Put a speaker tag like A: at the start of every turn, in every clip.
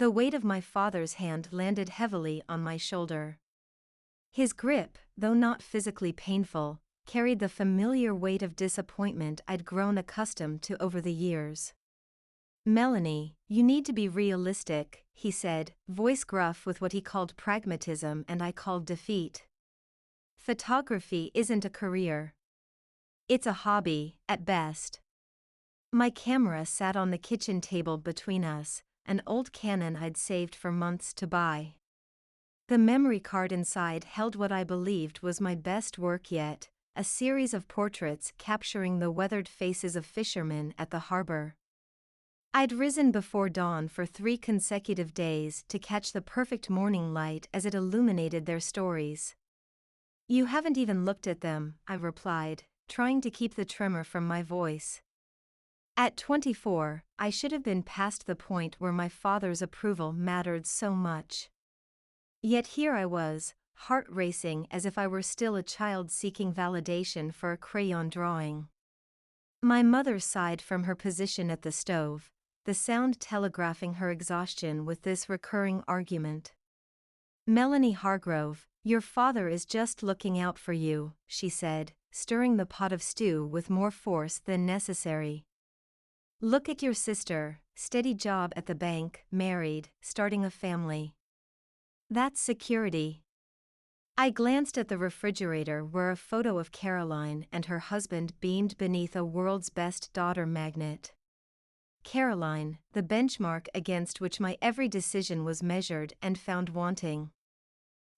A: The weight of my father's hand landed heavily on my shoulder. His grip, though not physically painful, carried the familiar weight of disappointment I'd grown accustomed to over the years. "Melanie, you need to be realistic," he said, voice gruff with what he called pragmatism and I called defeat. "Photography isn't a career. It's a hobby, at best." My camera sat on the kitchen table between us, an old Canon I'd saved for months to buy. The memory card inside held what I believed was my best work yet, a series of portraits capturing the weathered faces of fishermen at the harbor. I'd risen before dawn for 3 consecutive days to catch the perfect morning light as it illuminated their stories. "You haven't even looked at them," I replied, trying to keep the tremor from my voice. At 24, I should have been past the point where my father's approval mattered so much. Yet here I was, heart racing as if I were still a child seeking validation for a crayon drawing. My mother sighed from her position at the stove, the sound telegraphing her exhaustion with this recurring argument. "Melanie Hargrove, your father is just looking out for you," she said, stirring the pot of stew with more force than necessary. "Look at your sister, steady job at the bank, married, starting a family. That's security." I glanced at the refrigerator where a photo of Caroline and her husband beamed beneath a world's best daughter magnet. Caroline, the benchmark against which my every decision was measured and found wanting.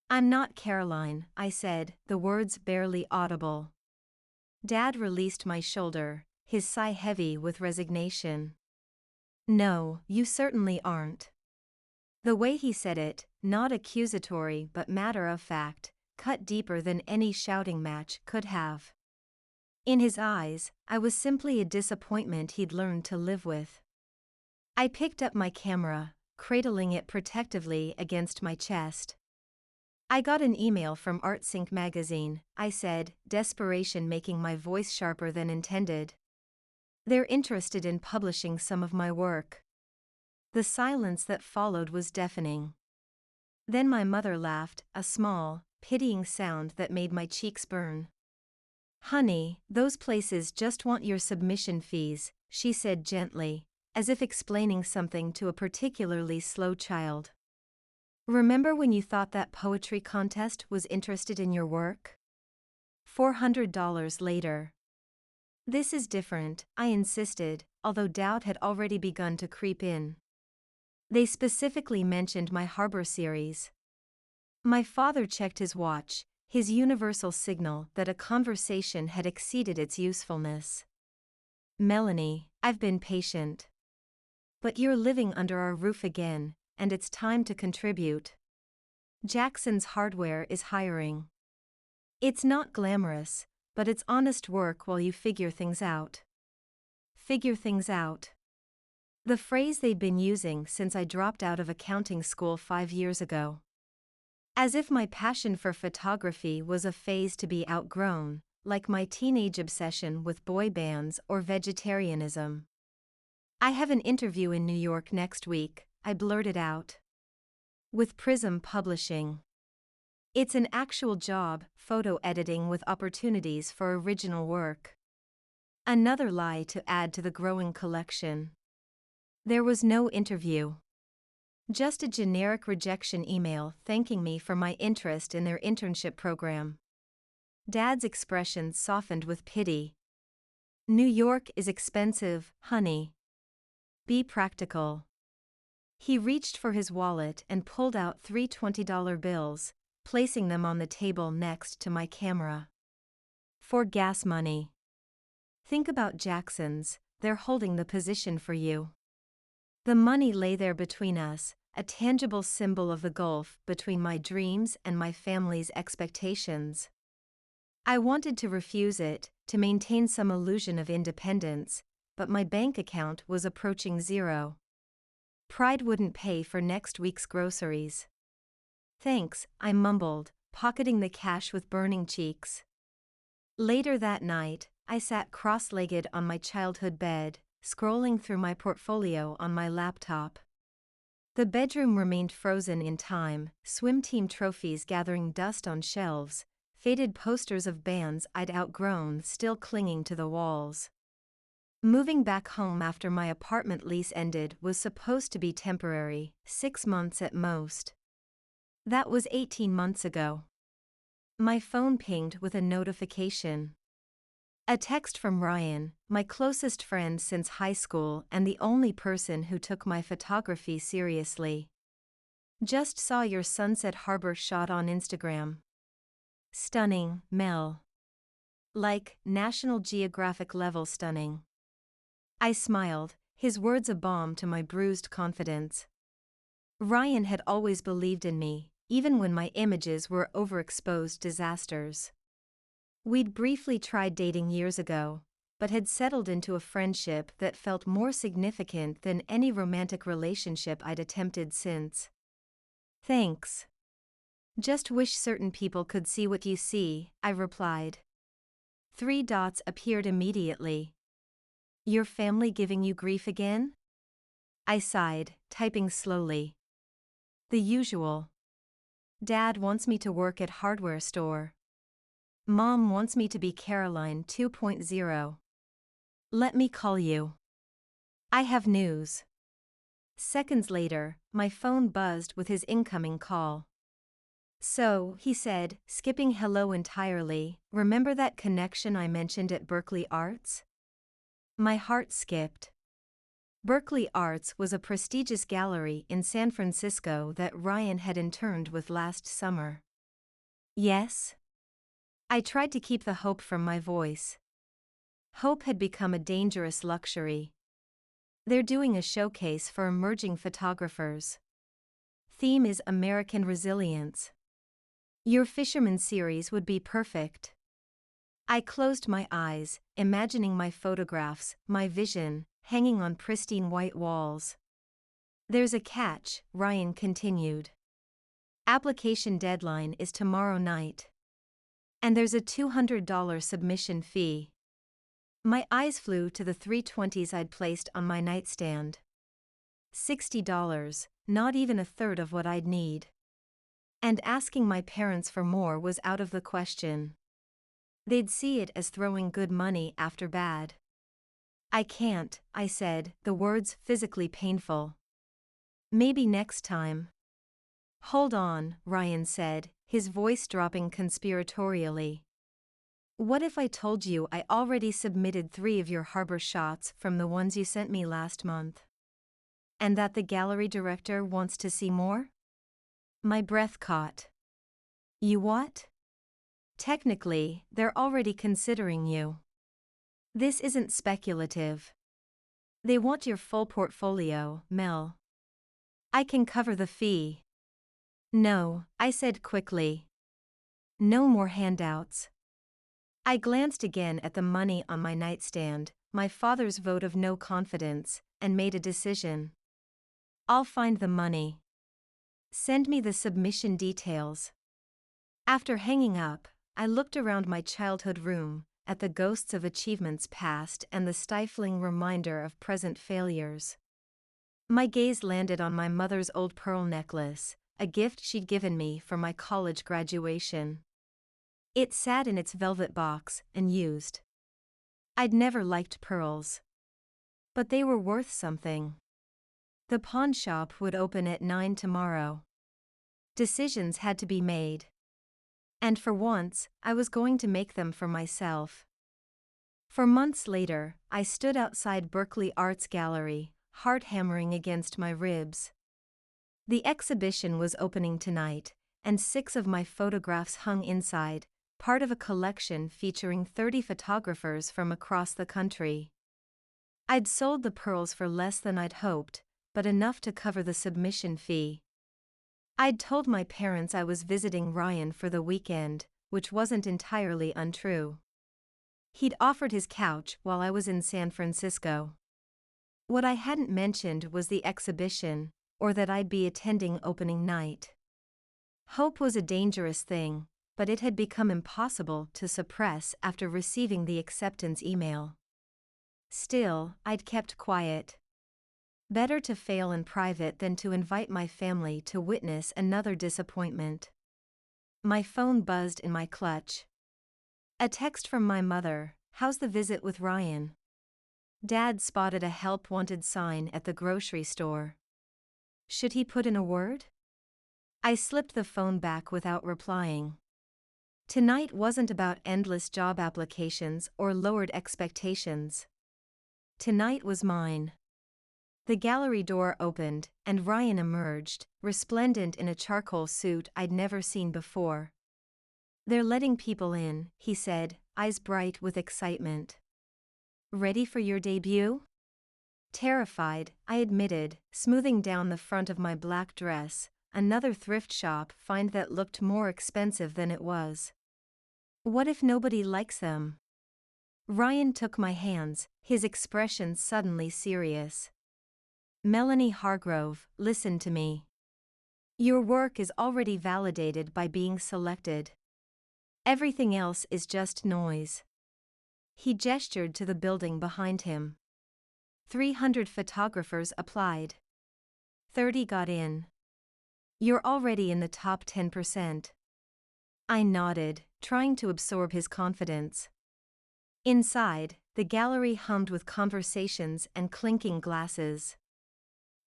A: "I'm not Caroline," I said, the words barely audible. Dad released my shoulder, his sigh heavy with resignation. "No, you certainly aren't." The way he said it, not accusatory but matter-of-fact, cut deeper than any shouting match could have. In his eyes, I was simply a disappointment he'd learned to live with. I picked up my camera, cradling it protectively against my chest. "I got an email from ArtSync magazine," I said, desperation making my voice sharper than intended. "They're interested in publishing some of my work." The silence that followed was deafening. Then my mother laughed, a small, pitying sound that made my cheeks burn. "Honey, those places just want your submission fees," she said gently, as if explaining something to a particularly slow child. "Remember when you thought that poetry contest was interested in your work? $400 later." "This is different," I insisted, although doubt had already begun to creep in. "They specifically mentioned my Harbor series." My father checked his watch, his universal signal that a conversation had exceeded its usefulness. "Melanie, I've been patient. But you're living under our roof again, and it's time to contribute. Jackson's Hardware is hiring. It's not glamorous, but it's honest work while you figure things out." Figure things out. The phrase they'd been using since I dropped out of accounting school 5 years ago. As if my passion for photography was a phase to be outgrown, like my teenage obsession with boy bands or vegetarianism. "I have an interview in New York next week," I blurted out. "With Prism Publishing. It's an actual job, photo editing with opportunities for original work." Another lie to add to the growing collection. There was no interview. Just a generic rejection email thanking me for my interest in their internship program. Dad's expression softened with pity. "New York is expensive, honey. Be practical." He reached for his wallet and pulled out 3 $20 bills, placing them on the table next to my camera. "For gas money. Think about Jackson's, they're holding the position for you." The money lay there between us, a tangible symbol of the gulf between my dreams and my family's expectations. I wanted to refuse it, to maintain some illusion of independence, but my bank account was approaching zero. Pride wouldn't pay for next week's groceries. "Thanks," I mumbled, pocketing the cash with burning cheeks. Later that night, I sat cross-legged on my childhood bed, scrolling through my portfolio on my laptop. The bedroom remained frozen in time, swim team trophies gathering dust on shelves, faded posters of bands I'd outgrown still clinging to the walls. Moving back home after my apartment lease ended was supposed to be temporary, 6 months at most. That was 18 months ago. My phone pinged with a notification. A text from Ryan, my closest friend since high school and the only person who took my photography seriously. Just saw your Sunset Harbor shot on Instagram. Stunning, Mel. Like, National Geographic level stunning. I smiled, his words a balm to my bruised confidence. Ryan had always believed in me, even when my images were overexposed disasters. We'd briefly tried dating years ago, but had settled into a friendship that felt more significant than any romantic relationship I'd attempted since. Thanks. Just wish certain people could see what you see, I replied. 3 dots appeared immediately. Your family giving you grief again? I sighed, typing slowly. The usual. Dad wants me to work at hardware store. Mom wants me to be Caroline 2.0. Let me call you. I have news. Seconds later, my phone buzzed with his incoming call. So, he said, skipping hello entirely, remember that connection I mentioned at Berkeley Arts? My heart skipped. Berkeley Arts was a prestigious gallery in San Francisco that Ryan had interned with last summer. Yes? I tried to keep the hope from my voice. Hope had become a dangerous luxury. They're doing a showcase for emerging photographers. Theme is American resilience. Your Fisherman series would be perfect. I closed my eyes, imagining my photographs, my vision, hanging on pristine white walls. There's a catch, Ryan continued. Application deadline is tomorrow night. And there's a $200 submission fee. My eyes flew to the 320s I'd placed on my nightstand. $60, not even a third of what I'd need. And asking my parents for more was out of the question. They'd see it as throwing good money after bad. I can't, I said, the words physically painful. Maybe next time. Hold on, Ryan said, his voice dropping conspiratorially. What if I told you I already submitted 3 of your harbor shots from the ones you sent me last month? And that the gallery director wants to see more? My breath caught. You what? Technically, they're already considering you. This isn't speculative. They want your full portfolio, Mel. I can cover the fee. No, I said quickly. No more handouts. I glanced again at the money on my nightstand, my father's vote of no confidence, and made a decision. I'll find the money. Send me the submission details. After hanging up, I looked around my childhood room, at the ghosts of achievements past and the stifling reminder of present failures. My gaze landed on my mother's old pearl necklace, a gift she'd given me for my college graduation. It sat in its velvet box, unused. I'd never liked pearls. But they were worth something. The pawn shop would open at 9 tomorrow. Decisions had to be made. And for once, I was going to make them for myself. For months later, I stood outside Berkeley Arts Gallery, heart hammering against my ribs. The exhibition was opening tonight, and 6 of my photographs hung inside, part of a collection featuring 30 photographers from across the country. I'd sold the pearls for less than I'd hoped, but enough to cover the submission fee. I'd told my parents I was visiting Ryan for the weekend, which wasn't entirely untrue. He'd offered his couch while I was in San Francisco. What I hadn't mentioned was the exhibition, or that I'd be attending opening night. Hope was a dangerous thing, but it had become impossible to suppress after receiving the acceptance email. Still, I'd kept quiet. Better to fail in private than to invite my family to witness another disappointment. My phone buzzed in my clutch. A text from my mother. How's the visit with Ryan? Dad spotted a help wanted sign at the grocery store. Should he put in a word? I slipped the phone back without replying. Tonight wasn't about endless job applications or lowered expectations. Tonight was mine. The gallery door opened, and Ryan emerged, resplendent in a charcoal suit I'd never seen before. They're letting people in, he said, eyes bright with excitement. Ready for your debut? Terrified, I admitted, smoothing down the front of my black dress. Another thrift shop find that looked more expensive than it was. What if nobody likes them? Ryan took my hands, his expression suddenly serious. Melanie Hargrove, listen to me. Your work is already validated by being selected. Everything else is just noise. He gestured to the building behind him. 300 photographers applied. 30 got in. You're already in the top 10%. I nodded, trying to absorb his confidence. Inside, the gallery hummed with conversations and clinking glasses.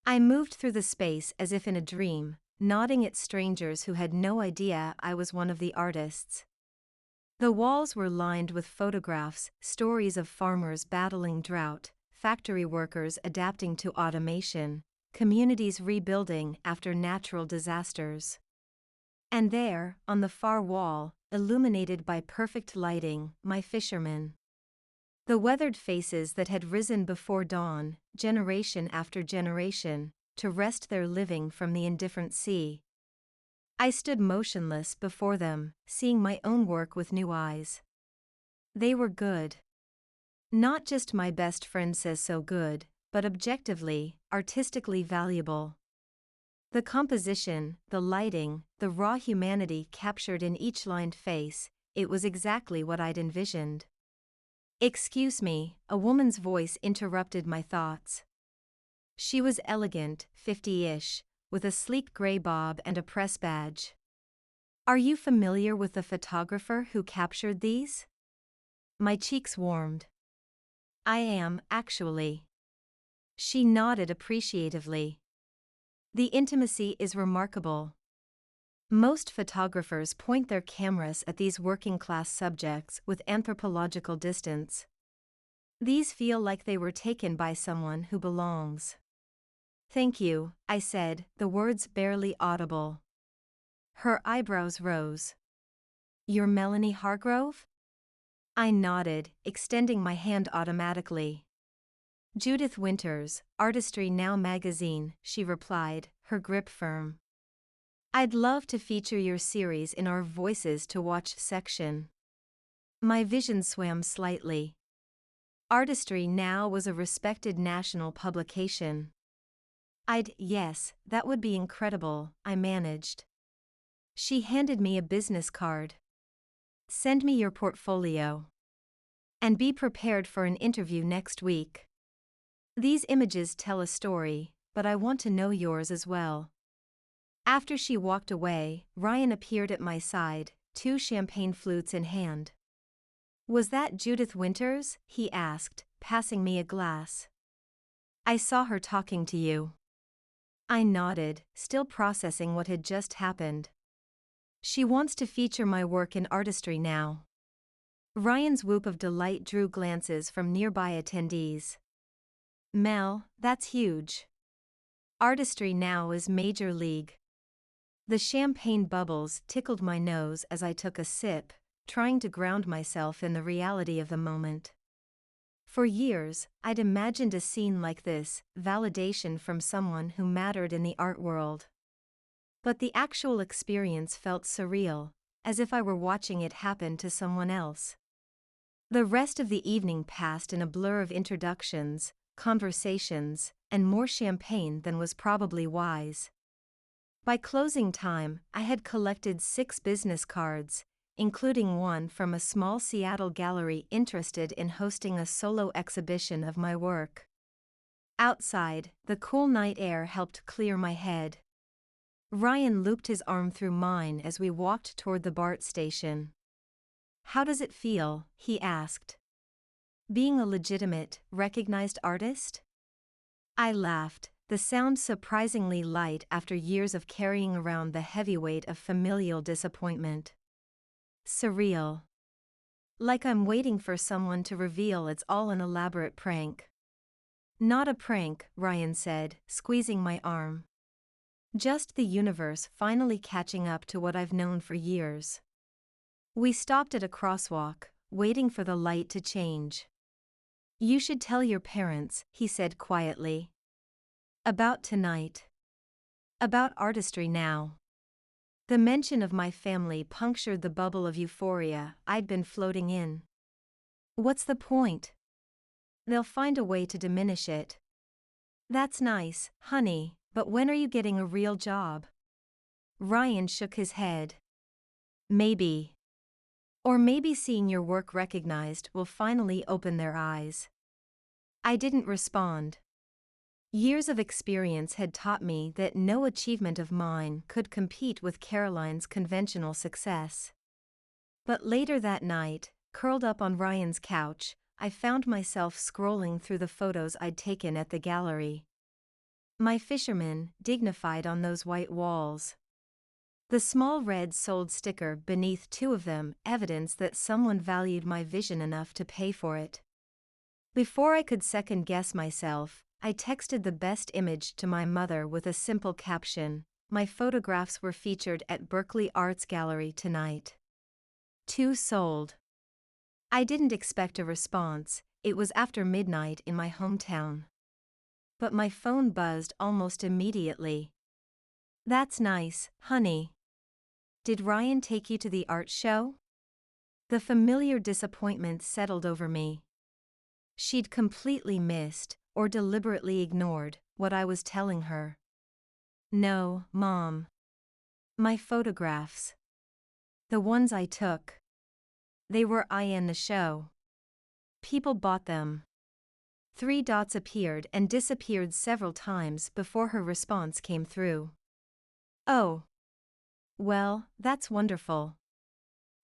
A: I moved through the space as if in a dream, nodding at strangers who had no idea I was one of the artists. The walls were lined with photographs, stories of farmers battling drought, factory workers adapting to automation, communities rebuilding after natural disasters. And there, on the far wall, illuminated by perfect lighting, my fishermen. The weathered faces that had risen before dawn, generation after generation, to wrest their living from the indifferent sea. I stood motionless before them, seeing my own work with new eyes. They were good. Not just my best friend says so good, but objectively, artistically valuable. The composition, the lighting, the raw humanity captured in each lined face, it was exactly what I'd envisioned. Excuse me, a woman's voice interrupted my thoughts. She was elegant, 50-ish, with a sleek gray bob and a press badge. Are you familiar with the photographer who captured these? My cheeks warmed. I am, actually. She nodded appreciatively. The intimacy is remarkable. Most photographers point their cameras at these working-class subjects with anthropological distance. These feel like they were taken by someone who belongs. Thank you, I said, the words barely audible. Her eyebrows rose. You're Melanie Hargrove? I nodded, extending my hand automatically. Judith Winters, Artistry Now magazine, she replied, her grip firm. I'd love to feature your series in our Voices to Watch section. My vision swam slightly. Artistry Now was a respected national publication. Yes, that would be incredible, I managed. She handed me a business card. Send me your portfolio. And be prepared for an interview next week. These images tell a story, but I want to know yours as well. After she walked away, Ryan appeared at my side, 2 champagne flutes in hand. Was that Judith Winters? He asked, passing me a glass. I saw her talking to you. I nodded, still processing what had just happened. She wants to feature my work in Artistry Now. Ryan's whoop of delight drew glances from nearby attendees. Mel, that's huge. Artistry Now is major league. The champagne bubbles tickled my nose as I took a sip, trying to ground myself in the reality of the moment. For years, I'd imagined a scene like this, validation from someone who mattered in the art world. But the actual experience felt surreal, as if I were watching it happen to someone else. The rest of the evening passed in a blur of introductions, conversations, and more champagne than was probably wise. By closing time, I had collected 6 business cards, including one from a small Seattle gallery interested in hosting a solo exhibition of my work. Outside, the cool night air helped clear my head. Ryan looped his arm through mine as we walked toward the BART station. "How does it feel?" he asked. "Being a legitimate, recognized artist?" I laughed, the sound surprisingly light after years of carrying around the heavy weight of familial disappointment. "Surreal. Like I'm waiting for someone to reveal it's all an elaborate prank." "Not a prank," Ryan said, squeezing my arm. "Just the universe finally catching up to what I've known for years." We stopped at a crosswalk, waiting for the light to change. "You should tell your parents," he said quietly. "About tonight. About artistry now." The mention of my family punctured the bubble of euphoria I'd been floating in. "What's the point?" "They'll find a way to diminish it." "That's nice, honey, but when are you getting a real job?" Ryan shook his head. "Maybe. Or maybe seeing your work recognized will finally open their eyes." I didn't respond. Years of experience had taught me that no achievement of mine could compete with Caroline's conventional success. But later that night, curled up on Ryan's couch, I found myself scrolling through the photos I'd taken at the gallery. My fisherman, dignified on those white walls. The small red sold sticker beneath two of them, evidence that someone valued my vision enough to pay for it. Before I could second-guess myself, I texted the best image to my mother with a simple caption: "My photographs were featured at Berkeley Arts Gallery tonight. 2 sold." I didn't expect a response, it was after midnight in my hometown. But my phone buzzed almost immediately. "That's nice, honey. Did Ryan take you to the art show?" The familiar disappointment settled over me. She'd completely missed, or deliberately ignored, what I was telling her. "No, Mom. My photographs. The ones I took. They were in the show. People bought them." 3 dots appeared and disappeared several times before her response came through. "Oh. Well, that's wonderful.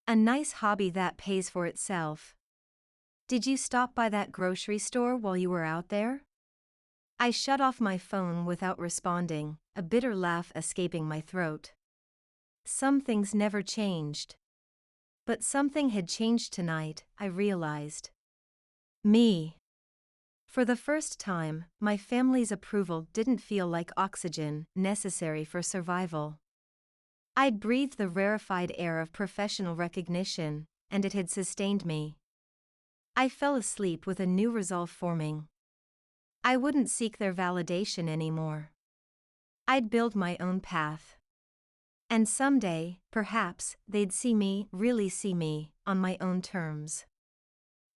A: A nice hobby that pays for itself. Did you stop by that grocery store while you were out there?" I shut off my phone without responding, a bitter laugh escaping my throat. Some things never changed. But something had changed tonight, I realized. Me. For the first time, my family's approval didn't feel like oxygen, necessary for survival. I'd breathed the rarefied air of professional recognition, and it had sustained me. I fell asleep with a new resolve forming. I wouldn't seek their validation anymore. I'd build my own path. And someday, perhaps, they'd see me, really see me, on my own terms.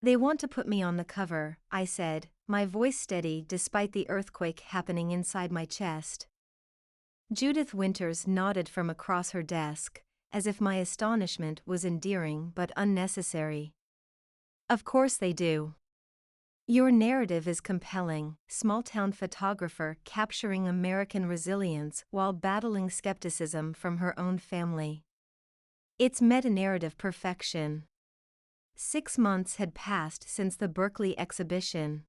A: "They want to put me on the cover," I said, my voice steady despite the earthquake happening inside my chest. Judith Winters nodded from across her desk, as if my astonishment was endearing but unnecessary. "Of course they do. Your narrative is compelling, small-town photographer capturing American resilience while battling skepticism from her own family. It's meta-narrative perfection." 6 months had passed since the Berkeley exhibition.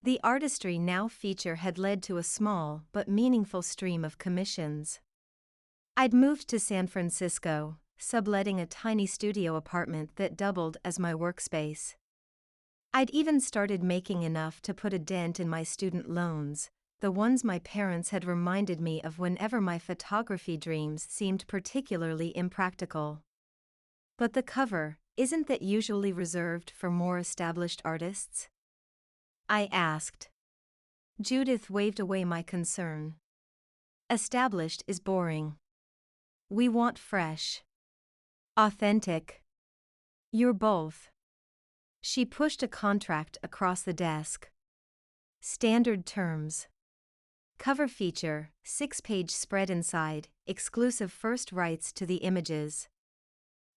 A: The Artistry Now feature had led to a small but meaningful stream of commissions. I'd moved to San Francisco, subletting a tiny studio apartment that doubled as my workspace. I'd even started making enough to put a dent in my student loans, the ones my parents had reminded me of whenever my photography dreams seemed particularly impractical. But the cover, isn't that usually reserved for more established artists? I asked. Judith waved away my concern. "Established is boring. We want fresh. Authentic. You're both." She pushed a contract across the desk. "Standard terms. Cover feature, 6-page spread inside, exclusive first rights to the images."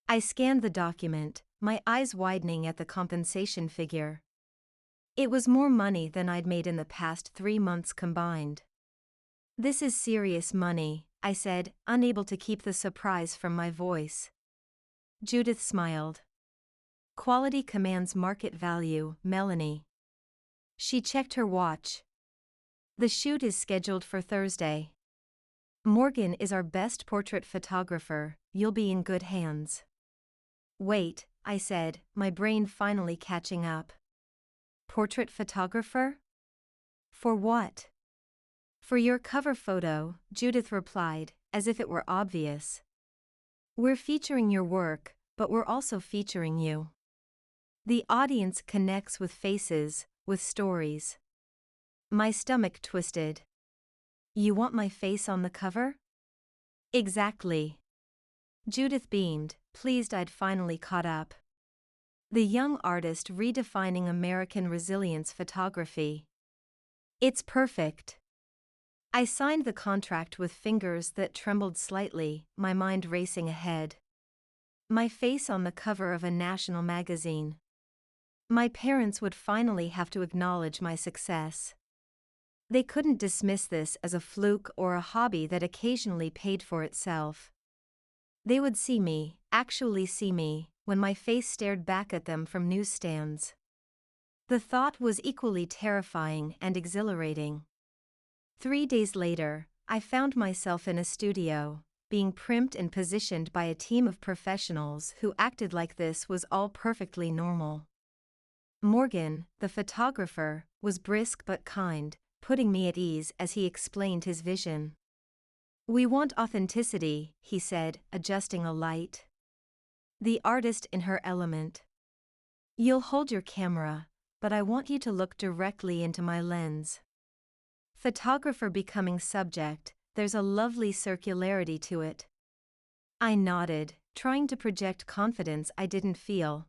A: I scanned the document, my eyes widening at the compensation figure. It was more money than I'd made in the past 3 months combined. This is serious money, I said, unable to keep the surprise from my voice. Judith smiled. Quality commands market value, Melanie. She checked her watch. The shoot is scheduled for Thursday. Morgan is our best portrait photographer, you'll be in good hands. Wait, I said, my brain finally catching up. Portrait photographer? For what? For your cover photo, Judith replied, as if it were obvious. We're featuring your work, but we're also featuring you. The audience connects with faces, with stories. My stomach twisted. You want my face on the cover? Exactly. Judith beamed, pleased I'd finally caught up. The young artist redefining American resilience photography. It's perfect. I signed the contract with fingers that trembled slightly, my mind racing ahead. My face on the cover of a national magazine. My parents would finally have to acknowledge my success. They couldn't dismiss this as a fluke or a hobby that occasionally paid for itself. They would see me, actually see me, when my face stared back at them from newsstands. The thought was equally terrifying and exhilarating. 3 days later, I found myself in a studio, being primed and positioned by a team of professionals who acted like this was all perfectly normal. Morgan, the photographer, was brisk but kind, putting me at ease as he explained his vision. We want authenticity, he said, adjusting a light. The artist in her element. You'll hold your camera, but I want you to look directly into my lens. Photographer becoming subject, there's a lovely circularity to it. I nodded, trying to project confidence I didn't feel.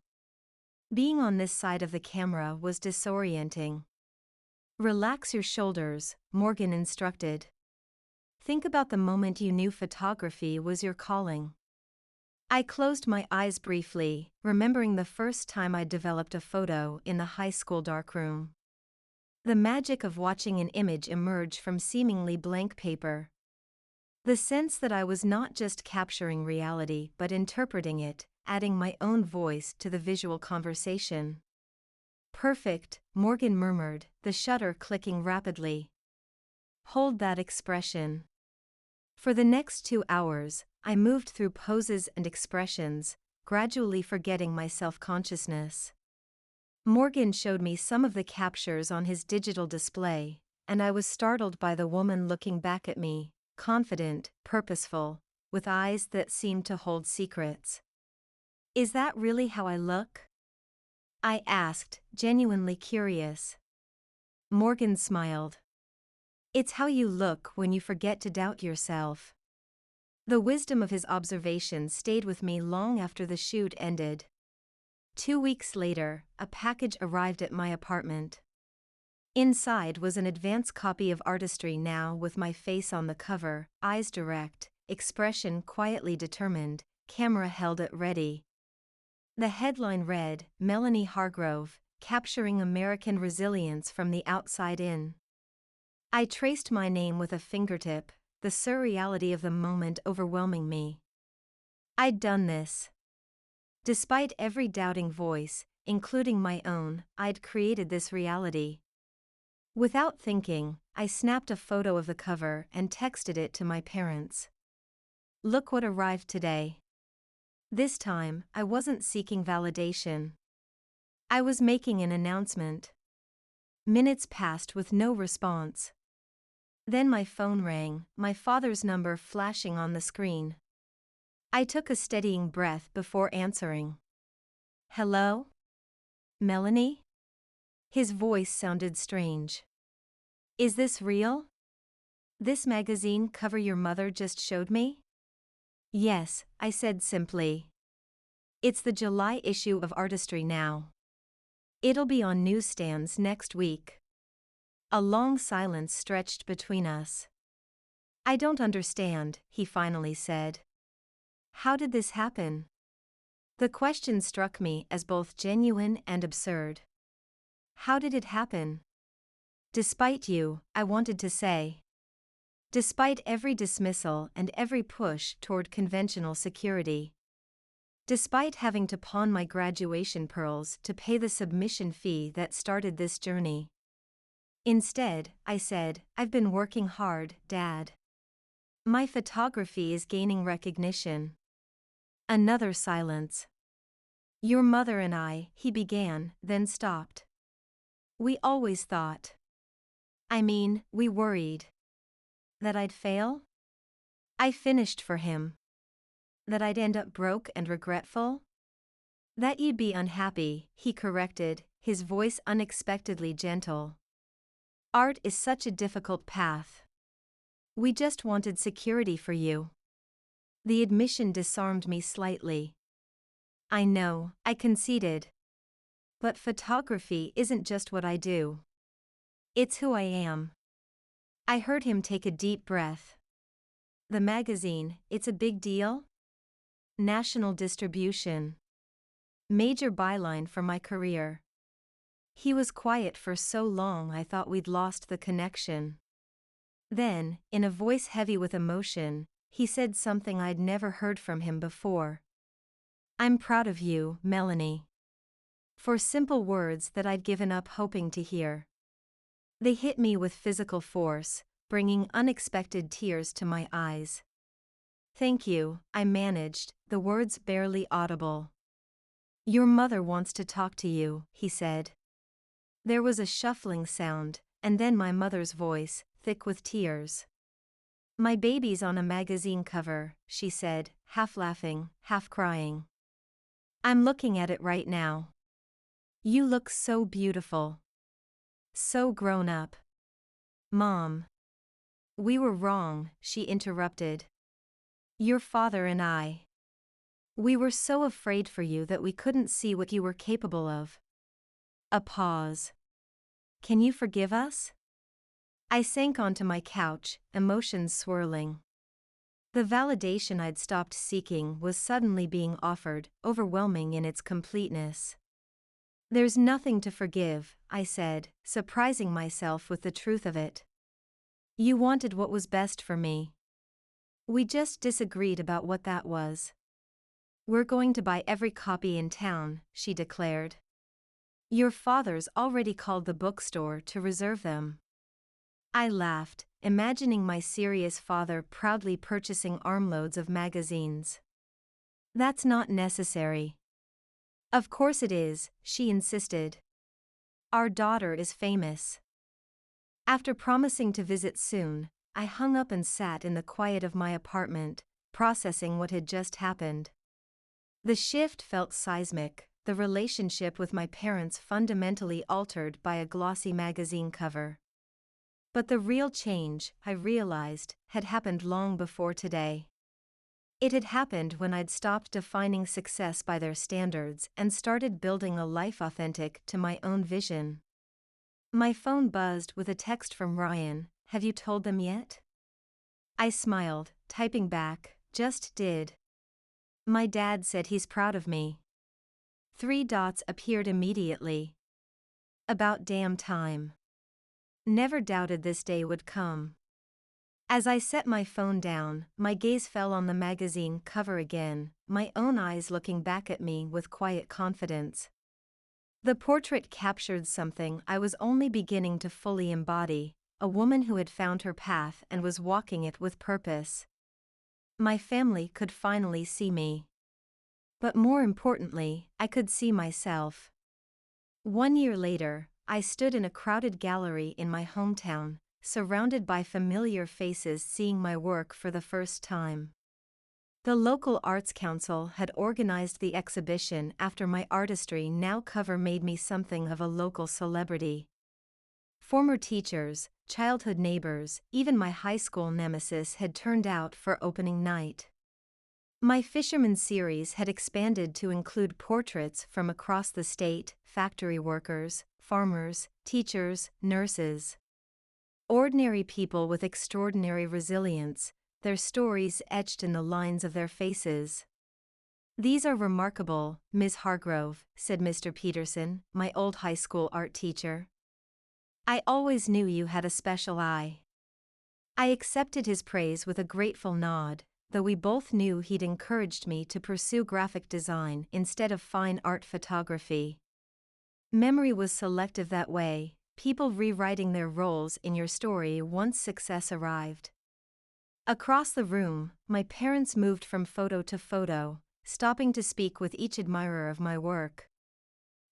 A: Being on this side of the camera was disorienting. Relax your shoulders, Morgan instructed. Think about the moment you knew photography was your calling. I closed my eyes briefly, remembering the first time I'd developed a photo in the high school darkroom. The magic of watching an image emerge from seemingly blank paper. The sense that I was not just capturing reality but interpreting it, adding my own voice to the visual conversation. Perfect, Morgan murmured, the shutter clicking rapidly. Hold that expression. For the next 2 hours, I moved through poses and expressions, gradually forgetting my self-consciousness. Morgan showed me some of the captures on his digital display, and I was startled by the woman looking back at me, confident, purposeful, with eyes that seemed to hold secrets. Is that really how I look? I asked, genuinely curious. Morgan smiled. It's how you look when you forget to doubt yourself. The wisdom of his observation stayed with me long after the shoot ended. 2 weeks later, a package arrived at my apartment. Inside was an advance copy of Artistry Now with my face on the cover, eyes direct, expression quietly determined, camera held at ready. The headline read, Melanie Hargrove, Capturing American Resilience from the Outside In. I traced my name with a fingertip, the surreality of the moment overwhelming me. I'd done this. Despite every doubting voice, including my own, I'd created this reality. Without thinking, I snapped a photo of the cover and texted it to my parents. Look what arrived today. This time, I wasn't seeking validation. I was making an announcement. Minutes passed with no response. Then my phone rang, my father's number flashing on the screen. I took a steadying breath before answering. Hello? Melanie? His voice sounded strange. Is this real? This magazine cover your mother just showed me? Yes, I said simply. It's the July issue of Artistry Now. It'll be on newsstands next week. A long silence stretched between us. I don't understand, he finally said. How did this happen? The question struck me as both genuine and absurd. How did it happen? Despite you, I wanted to say. Despite every dismissal and every push toward conventional security. Despite having to pawn my graduation pearls to pay the submission fee that started this journey. Instead, I said, I've been working hard, Dad. My photography is gaining recognition. Another silence. Your mother and I, he began, then stopped. We always thought. We worried. That I'd fail? I finished for him. That I'd end up broke and regretful? That you'd be unhappy, he corrected, his voice unexpectedly gentle. Art is such a difficult path. We just wanted security for you. The admission disarmed me slightly. I know, I conceded. But photography isn't just what I do. It's who I am. I heard him take a deep breath. The magazine, it's a big deal? National distribution. Major byline for my career. He was quiet for so long I thought we'd lost the connection. Then, in a voice heavy with emotion, he said something I'd never heard from him before. I'm proud of you, Melanie. For simple words that I'd given up hoping to hear. They hit me with physical force, bringing unexpected tears to my eyes. Thank you, I managed, the words barely audible. Your mother wants to talk to you, he said. There was a shuffling sound, and then my mother's voice, thick with tears. My baby's on a magazine cover, she said, half laughing, half crying. I'm looking at it right now. You look so beautiful. So grown up. Mom. We were wrong, she interrupted. Your father and I. We were so afraid for you that we couldn't see what you were capable of. A pause. Can you forgive us? I sank onto my couch, emotions swirling. The validation I'd stopped seeking was suddenly being offered, overwhelming in its completeness. There's nothing to forgive, I said, surprising myself with the truth of it. You wanted what was best for me. We just disagreed about what that was. We're going to buy every copy in town, she declared. Your father's already called the bookstore to reserve them. I laughed, imagining my serious father proudly purchasing armloads of magazines. That's not necessary. Of course it is, she insisted. Our daughter is famous. After promising to visit soon, I hung up and sat in the quiet of my apartment, processing what had just happened. The shift felt seismic, the relationship with my parents fundamentally altered by a glossy magazine cover. But the real change, I realized, had happened long before today. It had happened when I'd stopped defining success by their standards and started building a life authentic to my own vision. My phone buzzed with a text from Ryan, have you told them yet? I smiled, typing back, just did. My dad said he's proud of me. 3 dots appeared immediately. About damn time. Never doubted this day would come. As I set my phone down, my gaze fell on the magazine cover again, my own eyes looking back at me with quiet confidence. The portrait captured something I was only beginning to fully embody, a woman who had found her path and was walking it with purpose. My family could finally see me. But more importantly, I could see myself. 1 year later, I stood in a crowded gallery in my hometown, surrounded by familiar faces seeing my work for the first time. The local arts council had organized the exhibition after my artistry now cover made me something of a local celebrity. Former teachers, childhood neighbors, even my high school nemesis had turned out for opening night. My Fisherman series had expanded to include portraits from across the state, factory workers, farmers, teachers, nurses. Ordinary people with extraordinary resilience, their stories etched in the lines of their faces. "These are remarkable, Miss Hargrove," said Mr. Peterson, my old high school art teacher. "I always knew you had a special eye." I accepted his praise with a grateful nod, though we both knew he'd encouraged me to pursue graphic design instead of fine art photography. Memory was selective that way, people rewriting their roles in your story once success arrived. Across the room, my parents moved from photo to photo, stopping to speak with each admirer of my work.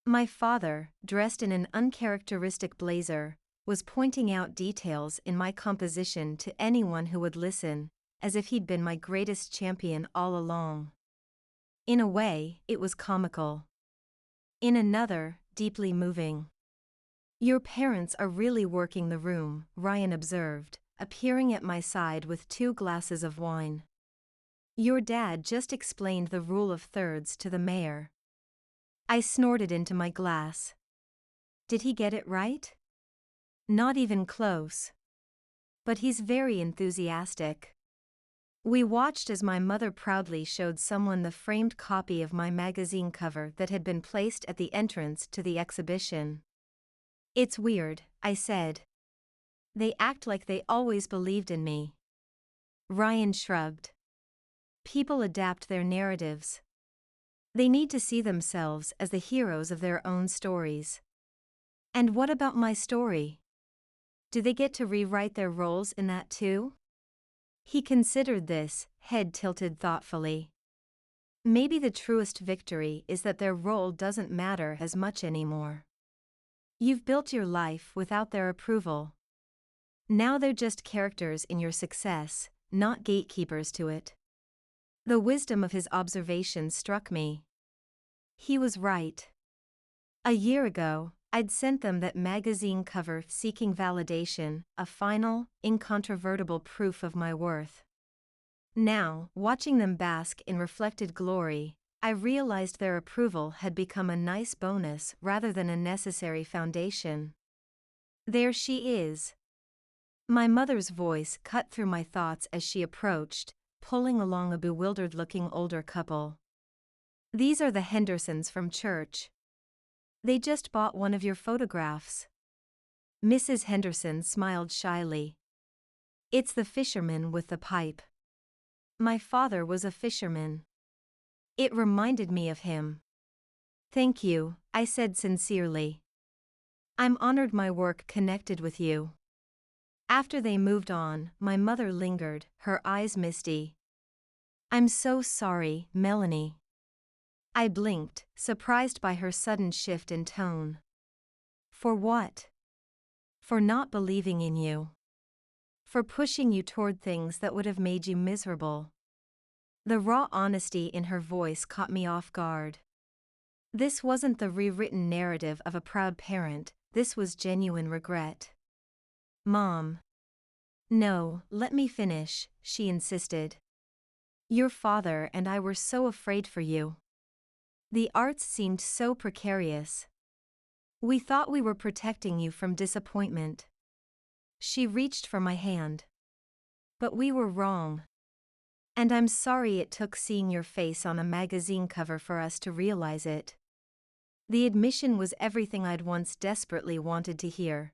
A: My father, dressed in an uncharacteristic blazer, was pointing out details in my composition to anyone who would listen, as if he'd been my greatest champion all along. In a way, it was comical. In another, deeply moving. "Your parents are really working the room," Ryan observed, appearing at my side with 2 glasses of wine. "Your dad just explained the rule of thirds to the mayor." I snorted into my glass. Did he get it right? Not even close. But he's very enthusiastic. We watched as my mother proudly showed someone the framed copy of my magazine cover that had been placed at the entrance to the exhibition. "It's weird," I said. "They act like they always believed in me." Ryan shrugged. "People adapt their narratives. They need to see themselves as the heroes of their own stories." "And what about my story? Do they get to rewrite their roles in that too?" He considered this, head tilted thoughtfully. "Maybe the truest victory is that their role doesn't matter as much anymore. You've built your life without their approval. Now they're just characters in your success, not gatekeepers to it." The wisdom of his observation struck me. He was right. A year ago, I'd sent them that magazine cover seeking validation, a final, incontrovertible proof of my worth. Now, watching them bask in reflected glory, I realized their approval had become a nice bonus rather than a necessary foundation. "There she is." My mother's voice cut through my thoughts as she approached, pulling along a bewildered-looking older couple. "These are the Hendersons from church. They just bought one of your photographs." Mrs. Henderson smiled shyly. "It's the fisherman with the pipe. My father was a fisherman." It reminded me of him. "Thank you," I said sincerely. "I'm honored my work connected with you." After they moved on, my mother lingered, her eyes misty. "I'm so sorry, Melanie." I blinked, surprised by her sudden shift in tone. "For what?" "For not believing in you. For pushing you toward things that would have made you miserable." The raw honesty in her voice caught me off guard. This wasn't the rewritten narrative of a proud parent, this was genuine regret. "Mom." "No, let me finish," she insisted. "Your father and I were so afraid for you. The arts seemed so precarious. We thought we were protecting you from disappointment." She reached for my hand. "But we were wrong. And I'm sorry it took seeing your face on a magazine cover for us to realize it." The admission was everything I'd once desperately wanted to hear.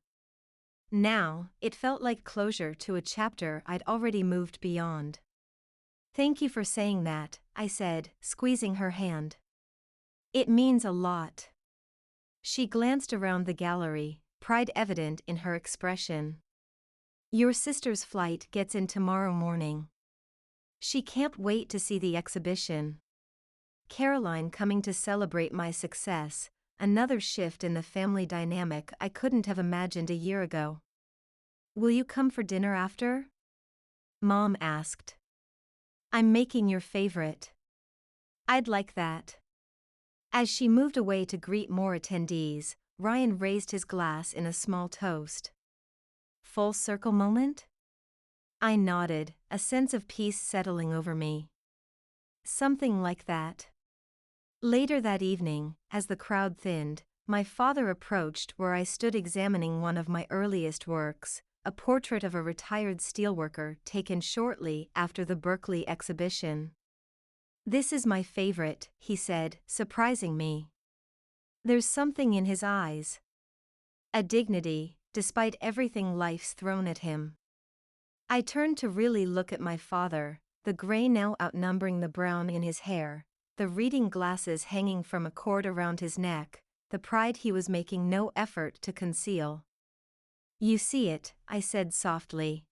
A: Now, it felt like closure to a chapter I'd already moved beyond. "Thank you for saying that," I said, squeezing her hand. "It means a lot." She glanced around the gallery, pride evident in her expression. "Your sister's flight gets in tomorrow morning. She can't wait to see the exhibition. Caroline coming to celebrate my success, another shift in the family dynamic I couldn't have imagined a year ago." "Will you come for dinner after?" Mom asked. "I'm making your favorite." "I'd like that." As she moved away to greet more attendees, Ryan raised his glass in a small toast. "Full circle moment?" I nodded, a sense of peace settling over me. "Something like that." Later that evening, as the crowd thinned, my father approached where I stood examining one of my earliest works, a portrait of a retired steelworker taken shortly after the Berkeley exhibition. "This is my favorite," he said, surprising me. There's something in his eyes. A dignity, despite everything life's thrown at him. I turned to really look at my father, the gray now outnumbering the brown in his hair, the reading glasses hanging from a cord around his neck, the pride he was making no effort to conceal. "You see it," I said softly.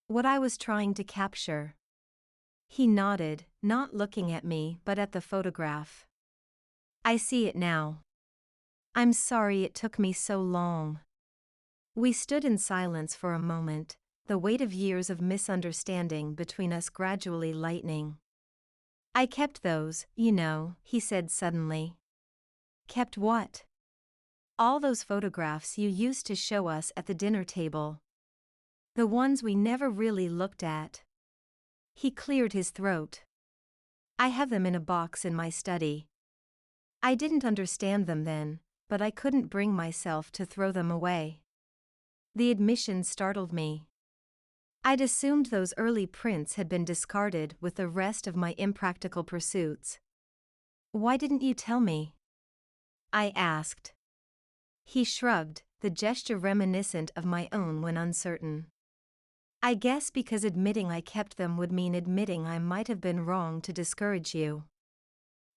A: "What I was trying to capture." He nodded, not looking at me but at the photograph. "I see it now. I'm sorry it took me so long." We stood in silence for a moment, the weight of years of misunderstanding between us gradually lightening. "I kept those, you know," he said suddenly. "Kept what?" "All those photographs you used to show us at the dinner table. The ones we never really looked at." He cleared his throat. "I have them in a box in my study. I didn't understand them then, but I couldn't bring myself to throw them away." The admission startled me. I'd assumed those early prints had been discarded with the rest of my impractical pursuits. "Why didn't you tell me?" I asked. He shrugged, the gesture reminiscent of my own when uncertain. "I guess because admitting I kept them would mean admitting I might have been wrong to discourage you."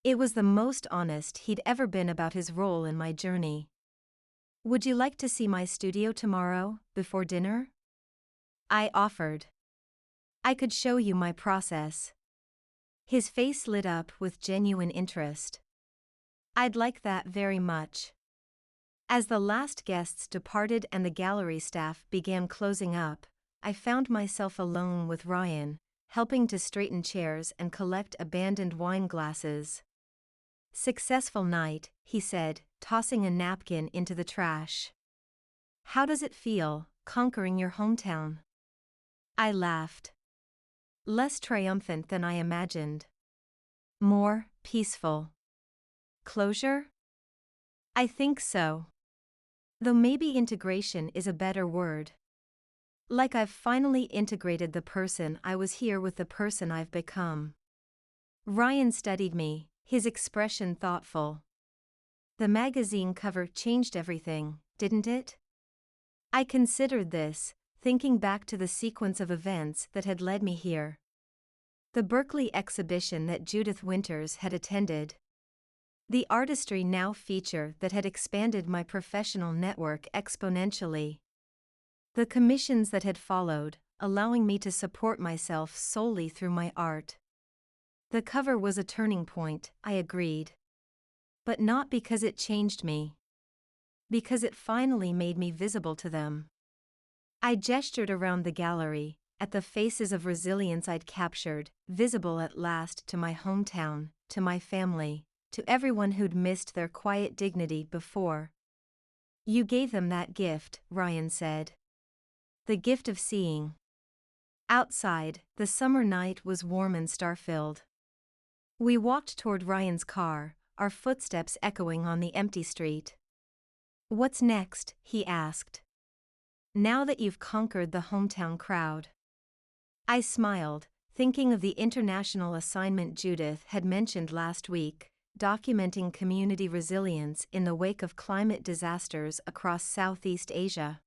A: It was the most honest he'd ever been about his role in my journey. "Would you like to see my studio tomorrow, before dinner?" I offered. "I could show you my process." His face lit up with genuine interest. "I'd like that very much." As the last guests departed and the gallery staff began closing up, I found myself alone with Ryan, helping to straighten chairs and collect abandoned wine glasses. "Successful night," he said, tossing a napkin into the trash. "How does it feel, conquering your hometown?" I laughed. "Less triumphant than I imagined. More peaceful." "Closure?" "I think so. Though maybe integration is a better word. Like I've finally integrated the person I was here with the person I've become." Ryan studied me, his expression thoughtful. "The magazine cover changed everything, didn't it?" I considered this, thinking back to the sequence of events that had led me here. The Berkeley exhibition that Judith Winters had attended. The Artistry Now feature that had expanded my professional network exponentially. The commissions that had followed, allowing me to support myself solely through my art. The cover was a turning point, I agreed. But not because it changed me. Because it finally made me visible to them. I gestured around the gallery, at the faces of resilience I'd captured, visible at last to my hometown, to my family, to everyone who'd missed their quiet dignity before. "You gave them that gift," Ryan said. "The gift of seeing." Outside, the summer night was warm and star-filled. We walked toward Ryan's car, our footsteps echoing on the empty street. "What's next?" he asked. "Now that you've conquered the hometown crowd." I smiled, thinking of the international assignment Judith had mentioned last week, documenting community resilience in the wake of climate disasters across Southeast Asia.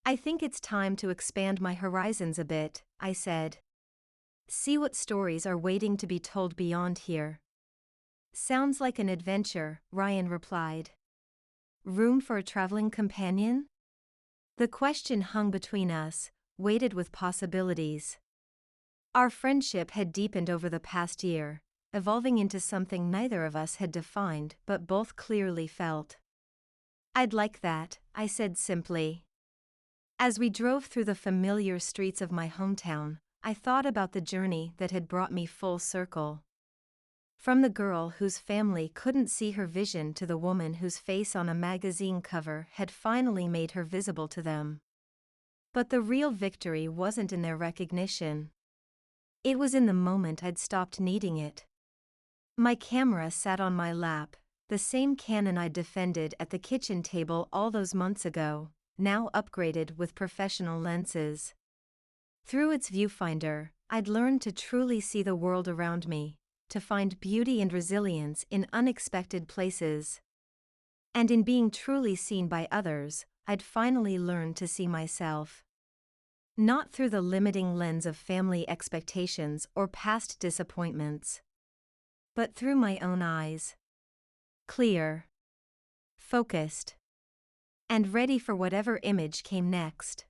A: "I think it's time to expand my horizons a bit," I said. "See what stories are waiting to be told beyond here." "Sounds like an adventure," Ryan replied. "Room for a traveling companion?" The question hung between us, weighted with possibilities. Our friendship had deepened over the past year, evolving into something neither of us had defined but both clearly felt. "I'd like that," I said simply. As we drove through the familiar streets of my hometown, I thought about the journey that had brought me full circle. From the girl whose family couldn't see her vision to the woman whose face on a magazine cover had finally made her visible to them. But the real victory wasn't in their recognition. It was in the moment I'd stopped needing it. My camera sat on my lap, the same Canon I'd defended at the kitchen table all those months ago, now upgraded with professional lenses. Through its viewfinder, I'd learned to truly see the world around me, to find beauty and resilience in unexpected places. And in being truly seen by others, I'd finally learned to see myself. Not through the limiting lens of family expectations or past disappointments, but through my own eyes. Clear, focused, and ready for whatever image came next.